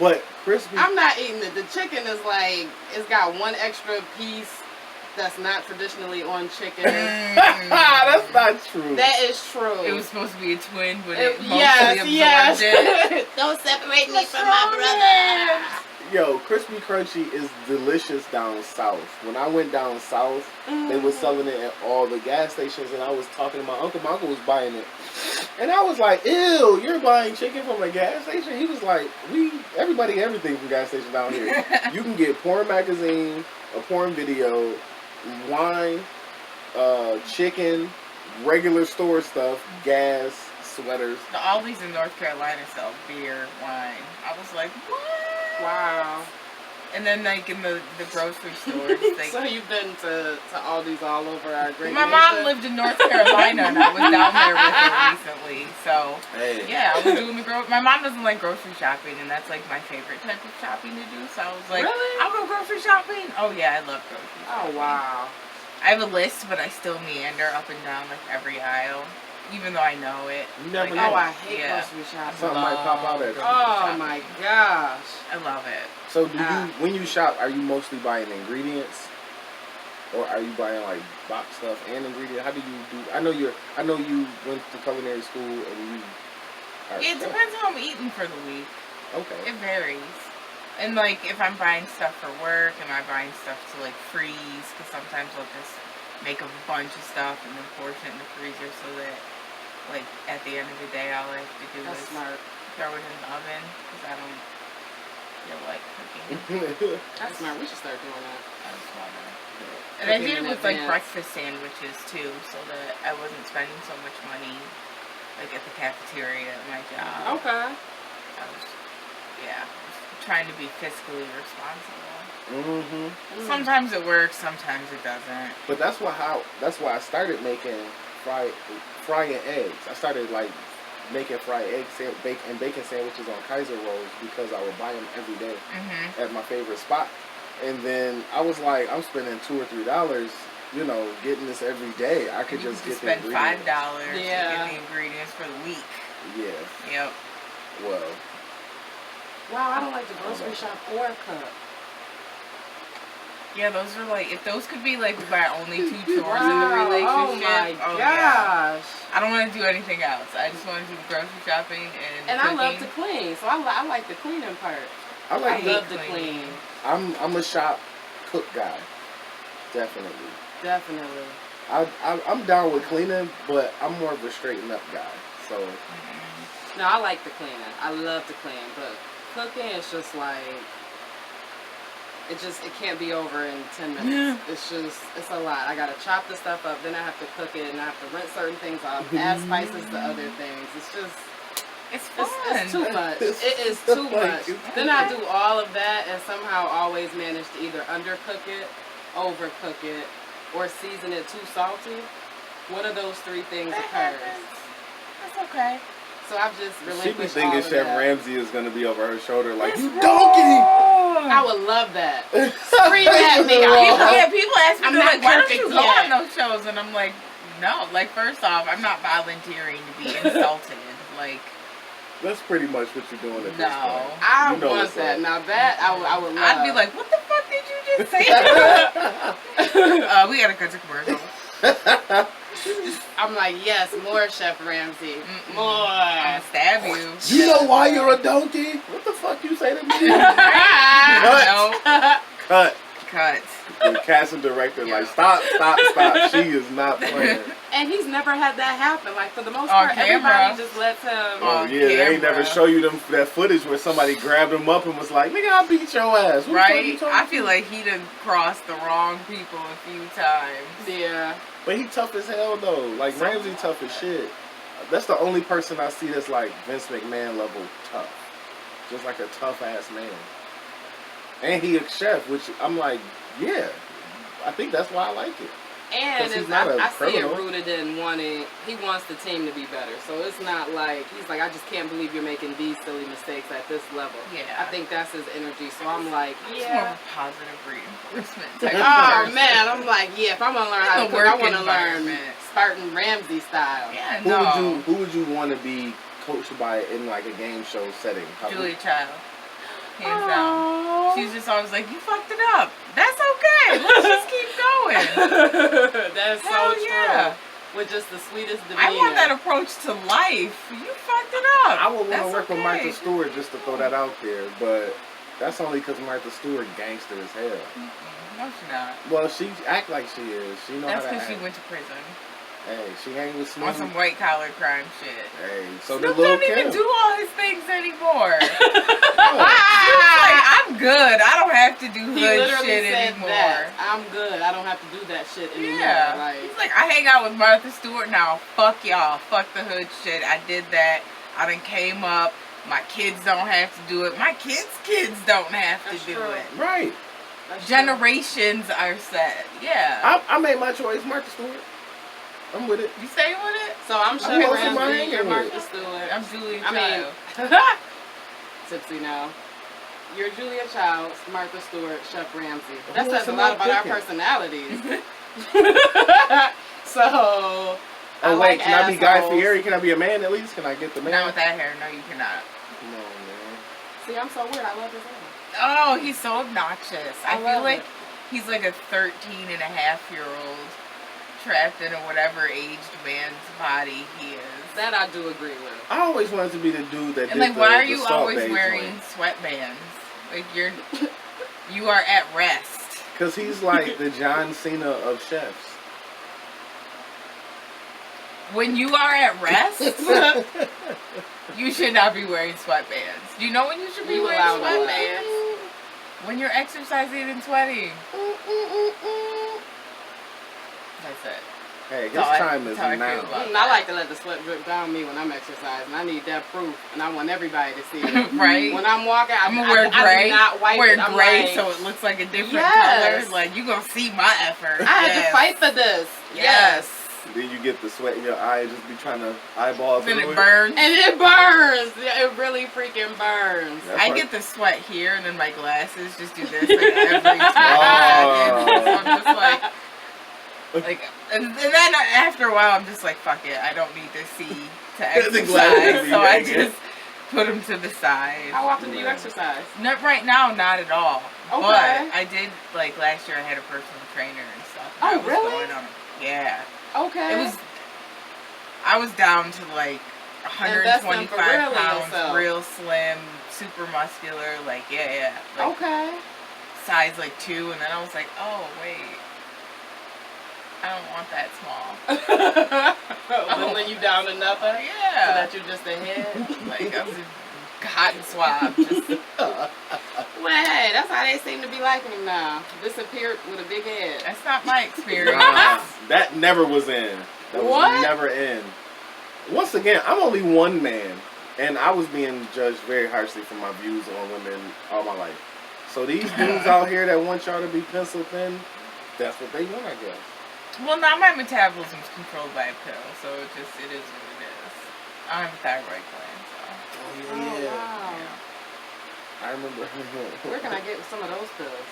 but crispy. I'm not eating it. The chicken is like it's got one extra piece that's not traditionally on chicken. That's not true. That is true. It was supposed to be a twin, but it mostly yes, absorbed it. yes. Don't separate me from my brother. Yo, Crispy Crunchy is delicious down south. When I went down south, they were selling it at all the gas stations, and I was talking to my uncle. My uncle was buying it, and I was like, "Ew, you're buying chicken from a gas station?" He was like, everybody get everything from gas stations down here. You can get porn magazine, a porn video, wine, chicken, regular store stuff, gas, sweaters." The Aldi's in North Carolina sell beer, wine. I was like, what? Wow. And then like in the grocery stores, they. So you've been to Aldi's all over our great My nation? mom lived in North Carolina, and I was down there with her recently. So Hey, yeah, I was doing my mom doesn't like grocery shopping, and that's like my favorite type of shopping to do. So I was like, Really? I'll go grocery shopping. Oh yeah, I love grocery shopping. Oh wow. I have a list, but I still meander up and down like every aisle, even though I know it. you never Like, Oh, know. I hate Yeah. grocery shopping. Something might pop out at you. Oh my gosh. I love it. So do you, Ah. when you shop, are you mostly buying ingredients, or are you buying like box stuff and ingredients? How do you do? I know you went to culinary school and you. Are a It chef. depends how I'm eating for the week. Okay. It varies. And like if I'm buying stuff for work, am I buying stuff to like freeze? Because sometimes I'll just make a bunch of stuff and then portion it in the freezer so that like at the end of the day all I have to do That's is smart. throw it in the oven because I don't feel like cooking. That's smart. We should start doing that. I just wanna. And I Cooking did it in with like advance. breakfast sandwiches too, so that I wasn't spending so much money like at the cafeteria at my job. Okay. I was, yeah, trying to be fiscally responsible. Mm-hmm. Sometimes it works, sometimes it doesn't. But that's why I started making frying eggs. I started like making fried eggs and bacon sandwiches on Kaiser rolls because I would buy them every day Mm-hmm. at my favorite spot. And then I was like, I'm spending $2 or $3, getting this every day. I could You just could get spend the $5 ingredients. to Yeah. get the ingredients for the week. Yeah. Yep. Well, Wow, I don't like to grocery shop or cook. Yeah, those are like if those could be like my only two chores in the Wow, relationship. Oh my yeah. gosh. I don't want to do anything else. I just want to do the grocery shopping and And I love cooking. to clean, so I like the cleaning part. I I like. hate love to cleaning. clean. I'm a shop cook guy. Definitely. Definitely. I'm down with cleaning, but I'm more of a straighten up guy. So Mm-mm. No, I like the cleaning. I love to clean, but cooking is just like it can't be over in 10 minutes. It's a lot. I gotta chop the stuff up, then I have to cook it, and I have to rinse certain things off, add spices to other things. It's just It's fun. it's too much. It's It is so too like, much. it's Then I do all of that and somehow always manage to either undercook it, overcook it, or season it too salty. One of those three things That occurs. happens. That's okay. So I've just she be relinquished thinking all of Chef that. Ramsay is gonna be over her shoulder like, It's you wrong. donkey! I would love that. Scream at me. People ask me, I'm they're not like, why don't perfect you go yet. on those shows? And I'm like, no. Like, first off, I'm not volunteering to be insulted. Like, That's pretty much what you're doing at this No. point. I You know want what's that. up. Now that I would love. I'd be like, what the fuck did you just say? We gotta cut to commercial. I'm like, yes, more Chef Ramsay. Mm-mm. More. I'ma stab you. You know why you're a donkey? What the fuck you say to me? No. Cut. Cut. The casting director like, stop. She is not playing. And he's never had that happen. Like, for the most On part, camera. everybody just lets him. Oh On yeah, they ain't camera. never show you that footage where somebody grabbed him up and was like, "Nigga, I'll beat your ass." Who the fuck you Right? talking I feel to? like he done crossed the wrong people a few times. Yeah. But he tough as hell though. Like Ramsey tough as shit. That's the only person I see that's like Vince McMahon level tough. Just like a tough ass man. And he a chef, which I'm like, yeah. I think that's why I like it. 'Cause And he's it's, not a I see it criminal. rooted in wanting, he wants the team to be better. So it's not like, he's like, I just can't believe you're making these silly mistakes at this level. Yeah. I think that's his energy. So I'm like, It's more yeah. of a positive reinforcement type of Oh person. man, I'm like, yeah, if I'm gonna learn how to In the cook, I work want to learn environment. Spartan Ramsay style. Yeah, Who would you want to be coached by in like a game show setting? Julia Child. Hands down. Aw. She's just always like, you fucked it up. That's okay. Let's just keep going. That's Hell so true. yeah. With just the sweetest demeanor. I want that approach to life. You fucked it up. I would want to That's work with okay. Martha Stewart just to throw that out there, but that's only because Martha Stewart gangster as hell. Mm-mm. No, she's not. Well, she act like she is. She know That's how to because act. she went to prison Hey, she hang with on Snoop. some white collar crime shit. Hey, so Snoop did Lil' don't even Kim. do all his things anymore. Oh, Snoop's like, I'm good. I don't have to do He hood literally shit said anymore. that. I'm good. I don't have to do that shit anymore. Yeah. Like, He's like, I hang out with Martha Stewart now. Fuck y'all. Fuck the hood shit. I did that. I done came up. My kids don't have to do it. My kids' don't have That's to do true. it. right. that's true. Generations are set. Yeah. I made my choice, Martha Stewart. I'm with it. You stay with it? So I'm Who Chef else am I Ramsay, hanging you're with? Martha Stewart. I'm Julia I mean, Child. tipsy now. You're Julia Childs, Martha Stewart, Chef Ramsay. Who That else says a am lot I about our picking? personalities. So, Oh wait, like can I be Guy assholes. Fieri? Can I be a man at least? Can I get the man? Not with that hair. No, you cannot. Come on, man. See, I'm so weird. I love his hair. Oh, he's so obnoxious. I feel love like it. he's like a 13-and-a-half-year-old trapped in a whatever aged man's body he is. That I do agree with. I always wanted to be the dude that And did like, the, why are the you Salt always Bae wearing joint. sweatbands? Like you are at rest. Cause he's like the John Cena of chefs. When you are at rest, you should not be wearing sweatbands. Do you know when you should be You wearing allow sweatbands? When you're exercising and sweating. That's it. Hey, his That's all time is that's how I now. feel about I like to let the sweat drip down me when I'm exercising. I need that proof, and I want everybody to see it. Right? When I'm walking, I'm gonna wear I gray. do not wipe Wear it. I'm gray like, so it looks like a different Yes. color. Like you gonna see my effort. I had Yes. to fight for this. Yes. Then you get the sweat in your eye, just be trying to eyeball Then through it burns. And it burns. Yeah, it really freaking burns. That's I right. get the sweat here, and then my glasses just do this like every 20 seconds. So I'm just like, and then after a while, I'm just like, fuck it, I don't need to see to The glasses exercise, be so I naked. just put them to the side. How often do you exercise? Not right now, not at all. Okay. But I did like last year. I had a personal trainer and stuff. And Oh, I was really? Going on, yeah. Okay. I was down to like Investing 125 for real in pounds, yourself. real slim, super muscular, like yeah. Like Okay. size like 2, and then I was like, oh wait, I don't want that small. When you down to nothing, so Yeah. that you're just a head. Like I was a cotton swab. Just Well, hey, that's how they seem to be liking him now. Disappeared with a big head. that's not my experience. Nah, that never was in. That was What? never in. Once again, I'm only one man, and I was being judged very harshly for my views on women all my life. So these dudes out here that want y'all to be pencil thin, that's what they want, I guess. Well, now my metabolism's controlled by a pill, so it is what it is. I have a thyroid gland, so. Oh, wow. I remember. Where can I get some of those pills?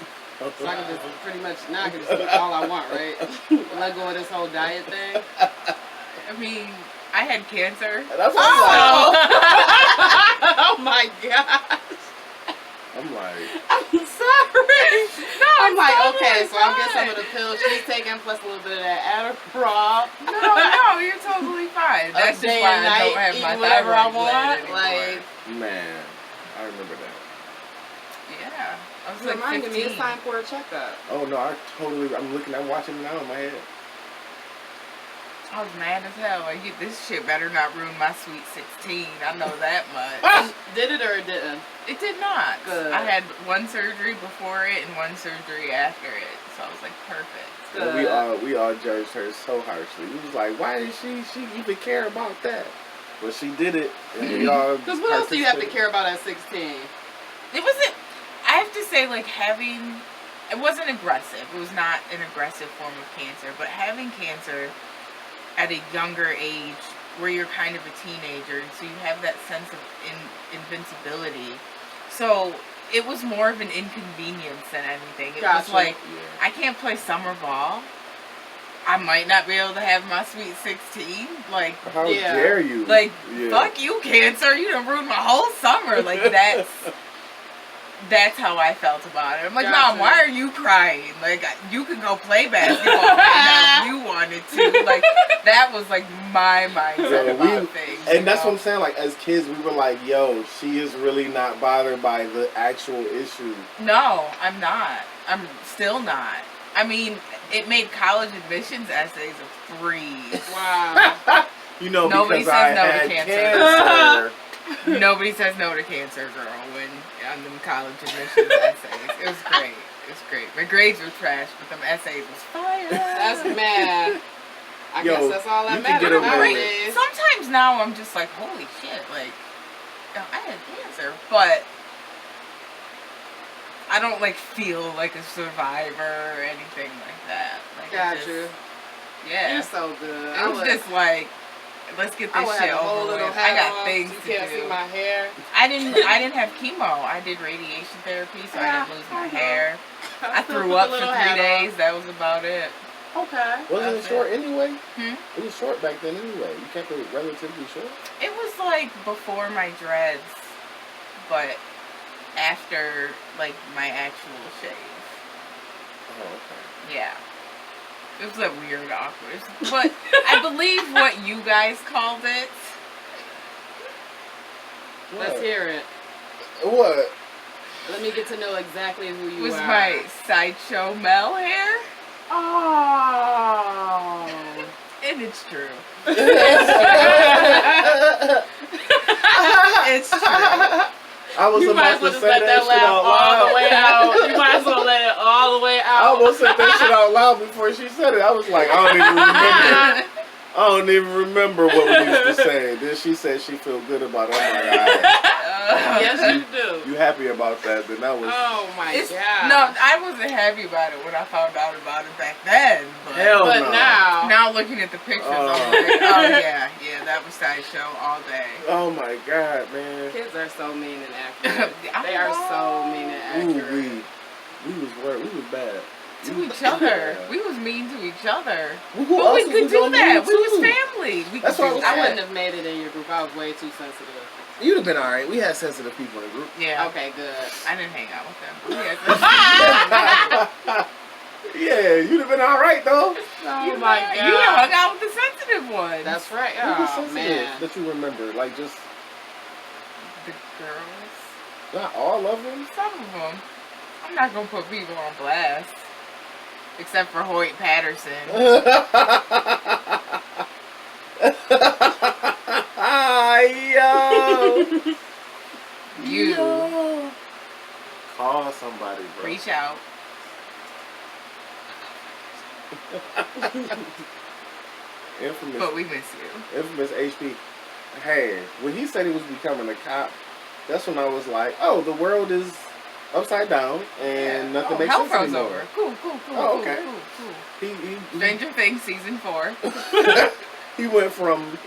So I can just pretty much, now I can just eat all I want, right? Let go of this whole diet thing. I mean, I had cancer. That's what I'm Oh my gosh. like. I'm like, I'm sorry. No, I'm like, totally Okay, so I'll get some fine. of the pills she's taking plus a little bit of that Adderall. No, you're totally fine. That's just day why and I night, don't have my eating whatever I thyroid gland want. anymore. Like, Man, I remember that. Yeah. I was it's like reminding 15. me it's time for a checkup. Oh no, I'm watching it now in my head. I was mad as hell. Like, this shit better not ruin my sweet 16. I know that much. Did it or it didn't? It did not. Good. I had one surgery before it and one surgery after it. So I was like, perfect. Good. We all judged her so harshly. We was like, why did she even care about that? But she did it, and we all. Because what else do you have to participated. care about at 16? It wasn't, I have to say, like, it wasn't aggressive. It was not an aggressive form of cancer. But having cancer at a younger age where you're kind of a teenager, and so you have that sense of invincibility. So it was more of an inconvenience than anything. It was Gotcha. like, I can't play summer ball. I might not be able to have my sweet 16. Like, How Yeah. dare you? like Yeah. fuck you, cancer. You done ruined my whole summer. Like, that's how I felt about it. I'm like, Gotcha. Mom, why are you crying? Like, you could go play basketball right now if you wanted to. Like, that was like my mindset Yeah, about things. And you that's know? what I'm saying. Like as kids, we were like, "Yo, she is really not bothered by the actual issue." No, I'm not. I'm still not. I mean, it made college admissions essays a breeze. Wow. You know, Nobody because I says no to had cancer. cancer. Nobody says no to cancer, girl, when on them college admissions essays. It was great. It was great. My grades were trash, but them essays was fire. That's mad. I Yo, guess that's all you that can get matters away with nowadays. Sometimes now I'm just like, holy shit, like, I had cancer, but I don't like feel like a survivor or anything like that. Like, Got it just, you. yeah. You're so good. It was just like, let's get I this would shit have a whole over little with. hat I got on, things you to can't see do. my hair. I didn't have chemo. I did radiation therapy, so I didn't lose my hair. I threw up for 3 days. That was about it. Okay. Wasn't it That's short anyway? Hmm? It was short back then anyway. You kept it relatively short. It was like before my dreads, but after like my actual shave. Oh, okay. Yeah. It was a weird, awkward. But I believe what you guys called it. Let's What? hear it. What? Let me get to know exactly who you Was are. my sideshow Mel hair. Oh. And it's true. It's It's true. I was You might about as to well just say let that shit laugh out all the loud. way out. You might as well let it all the way I out. almost said that shit out loud before she said it. I was like, I don't even remember. I don't even remember what we used to say. Then she said she feel good about it. I'm like, all right. Yes, you do. You happy about that? Then that was Oh my It's, god. no, I wasn't happy about it when I found out about it back then. But hell But no. now, looking at the pictures, Oh. I'm like, oh yeah, that was sideshow all day. Oh my god, man. kids are so mean and accurate. I They are know. so mean and Ooh, accurate. we was bad. To each other. We was mean to each other. Who But else we was could do on that. there, We was too? family. We That's could what I do was that. I wouldn't have made it in your group. I was way too sensitive. You'd have been all right. We had sensitive people in the group. Yeah. Okay, good. I didn't hang out with them. Yeah, you'd have been all right though. Oh You my know, god. You hung out with the sensitive ones. That's right. Who was Oh sensitive man. that you remember? Like just the girls. not all of them. Some of them. I'm not gonna put people on blast. Except for Hoyt Patterson. Yo. You. Yo. Call somebody, bro. Reach out. Infamous. But we miss you. Infamous HP. Hey, when he said he was becoming a cop, that's when I was like, oh, the world is upside down and nothing makes Hell sense froze anymore. over. Cool. Oh, okay. Cool. He Stranger Things season 4. he went from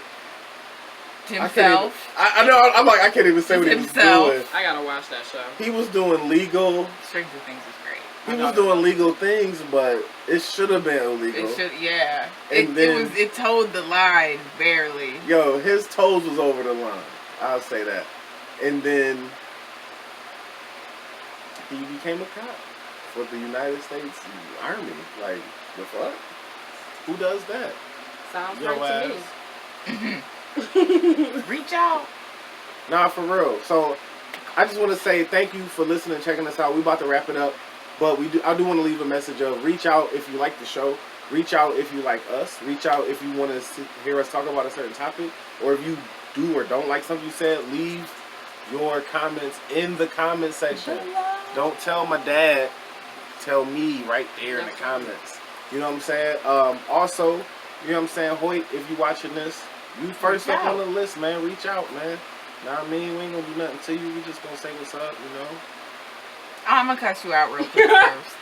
Himself. I know. I'm like I can't even say what he was Himself. doing. I gotta watch that show. He was doing legal. Stranger Things is great. He was doing legal things, but it should have been illegal. It should, yeah. And then- It toed the line barely. Yo, his toes was over the line. I'll say that. And then he became a cop for the United States Army. Like, the fuck? Who does that? Sounds Yo right to ass. me. Reach out. Nah, for real. So, I just want to say thank you for listening and checking us out. We about to wrap it up. But I do want to leave a message of reach out if you like the show. Reach out if you like us. Reach out if you want to hear us talk about a certain topic. Or if you do or don't like something you said, leave your comments in the comment section. Don't tell my dad. Tell me right there in the comments. You know what I'm saying? Also, you know what I'm saying? Hoyt, if you watching this, you first Reach up out. on the list, man. Reach out, man. Know what I mean? We ain't gonna do nothing to you. We just gonna say what's up, you know? I'm gonna cuss you out real quick first.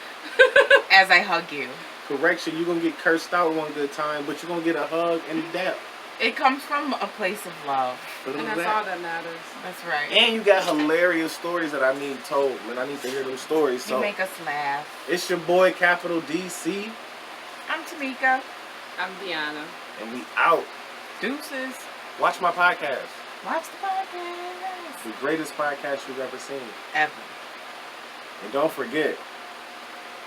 As I hug you. Correction, you're gonna get cursed out one good time, but you're gonna get a hug and a dap. It comes from a place of love. And that's all that matters. That's right. And you got hilarious stories that I need told, man. I need to hear them stories. You So make us laugh. it's your boy Capital DC, I'm Tamika. I'm Deanna. and we out. Deuces. Watch my podcast. Watch the podcast. The greatest podcast you've ever seen. Ever. And don't forget,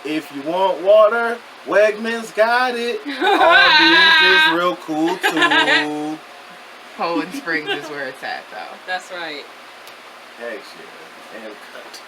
if you want water, Wegmans got it. All is real cool too. Poland Springs is where it's at, though. That's right. Heck shit. And cut.